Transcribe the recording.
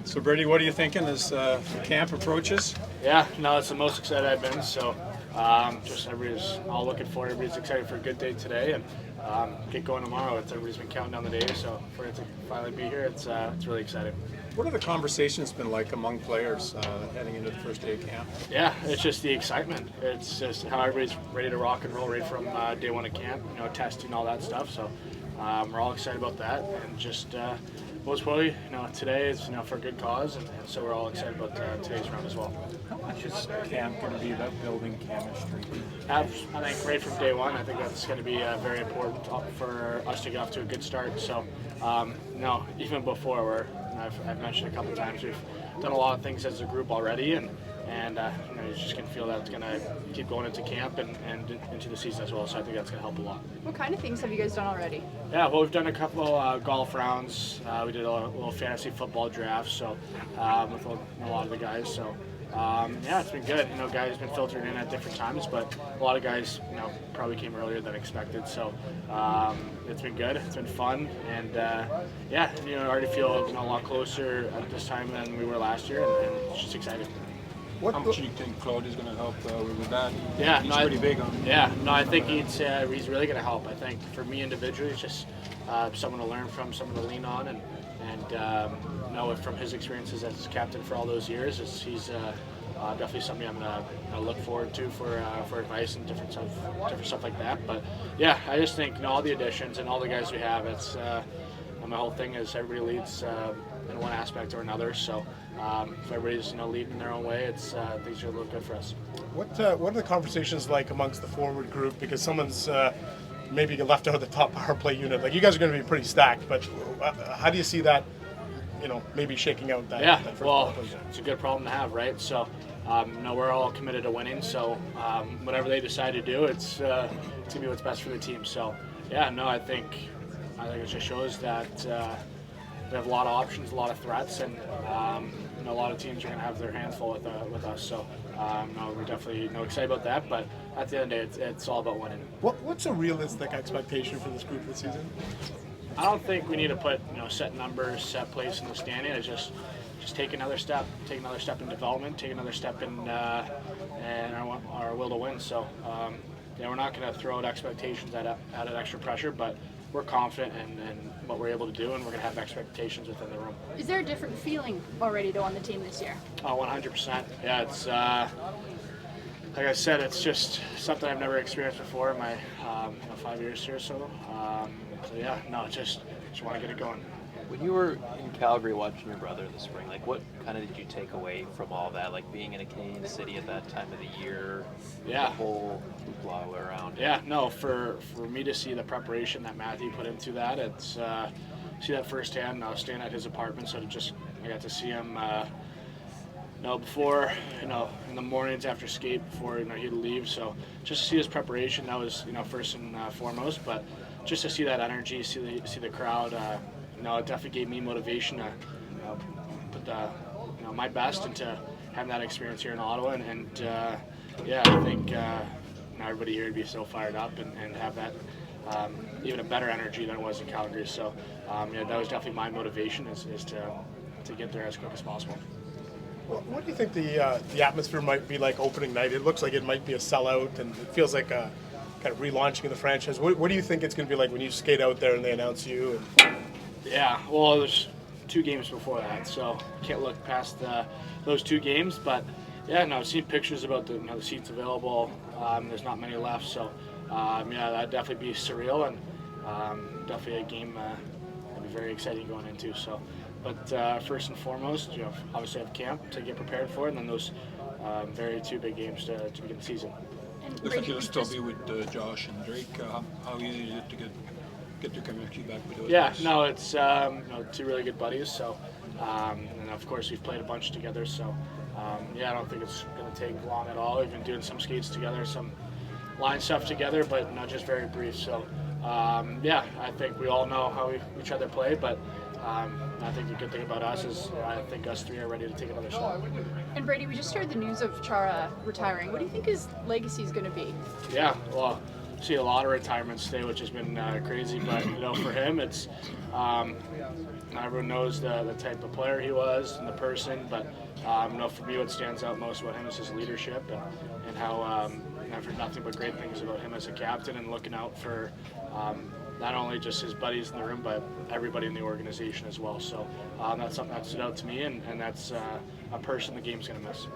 So Brady, what are you thinking as camp approaches? Yeah, no, it's the most excited I've been. So just everybody's all looking forward. Everybody's excited for a good day today and get going tomorrow. Everybody's been counting down the days, so for it to finally be here, it's really exciting. What have the conversations been like among players heading into the first day of camp? Yeah, it's just the excitement. It's just how everybody's ready to rock and roll right from day one of camp. Testing, all that stuff. So we're all excited about that, and just most probably, today is for a good cause, and so we're all excited about today's round as well. How much is camp going to be about building chemistry? I think right from day one, I think that's going to be very important for us to get off to a good start. So, even before, I've mentioned a couple of times, we've done a lot of things as a group already, and you just can feel that it's going to keep going into camp and into the season as well. So I think that's going to help a lot. What kind of things have you guys done already? Yeah, well, we've done a couple golf rounds. We did a little fantasy football draft, so with a lot of the guys. So it's been good. Guys have been filtering in at different times, but a lot of guys, probably came earlier than expected. So it's been good. It's been fun, and I already feel a lot closer at this time than we were last year, and it's just exciting. How much do you think Claude is going to help with that? Yeah, he's pretty big on it. Yeah, I think he's really going to help. I think for me individually, it's just someone to learn from, someone to lean on, and know from his experiences as captain for all those years, he's definitely somebody I'm going to look forward to for advice and different stuff like that. But yeah, I just think all the additions and all the guys we have, it's my whole thing is everybody leads in one aspect or another. So if everybody's leading in their own way, things are looking good for us. What are the conversations like amongst the forward group? Because someone's maybe left out of the top power play unit. Like, you guys are going to be pretty stacked, but how do you see that? Maybe shaking out that. Yeah, that first well, power play unit? it's a good problem to have, right? So, we're all committed to winning. So, whatever they decide to do, it's going to be what's best for the team. So, I think it just shows that we have a lot of options, a lot of threats, and a lot of teams are going to have their hands full with us. So, we're definitely excited about that. But at the end of the day, it's all about winning. What's a realistic expectation for this group this season? I don't think we need to put set numbers, set place in the standing. It's just take another step in development, take another step in our will to win. So we're not going to throw out expectations at extra pressure, but we're confident in what we're able to do, and we're going to have expectations within the room. Is there a different feeling already though on the team this year? Oh, 100%. Yeah, it's like I said, it's just something I've never experienced before in my 5 years here. So just want to get it going. When you were in Calgary watching your brother this spring, what kind of did you take away from all that? Like being in a Canadian city at that time of the year, the whole hoopla around. Yeah, no, for me to see the preparation that Matthew put into that, it's see that firsthand. I was staying at his apartment, so I got to see him. Before, in the mornings after skate, before he'd leave. So just to see his preparation, that was first and foremost. But just to see that energy, see the crowd, it definitely gave me motivation to put my best into having that experience here in Ottawa. And I think everybody here would be so fired up and have that even a better energy than it was in Calgary. So that was definitely my motivation is to get there as quick as possible. What do you think the atmosphere might be like opening night? It looks like it might be a sellout, and it feels like a kind of relaunching of the franchise. What do you think it's going to be like when you skate out there and they announce you? Yeah, well, there's 2 games before that, so can't look past those 2 games. But I've seen pictures about the seats available. There's not many left, so that'd definitely be surreal and definitely a game that'd be very exciting going into. So. But first and foremost, obviously have camp to get prepared for it, and then those very 2 big games to begin the season. Looks like you'll still be with Josh and Drake. How easy is it to get your chemistry back with those guys? No, it's 2 really good buddies. So, and of course we've played a bunch together. So, I don't think it's going to take long at all. We've been doing some skates together, some line stuff together, but just very brief. So, I think we all know how each other play, but. I think the good thing about us is I think us 3 are ready to take another step. And Brady, we just heard the news of Chara retiring. What do you think his legacy is going to be? Yeah, well, see a lot of retirements today, which has been crazy. But for him, it's everyone knows the type of player he was and the person. But for me, what stands out most about him is his leadership and how I've heard nothing but great things about him as a captain and looking out for not only just his buddies in the room, but everybody in the organization as well. So that's something that stood out to me, and that's a person the game's going to miss.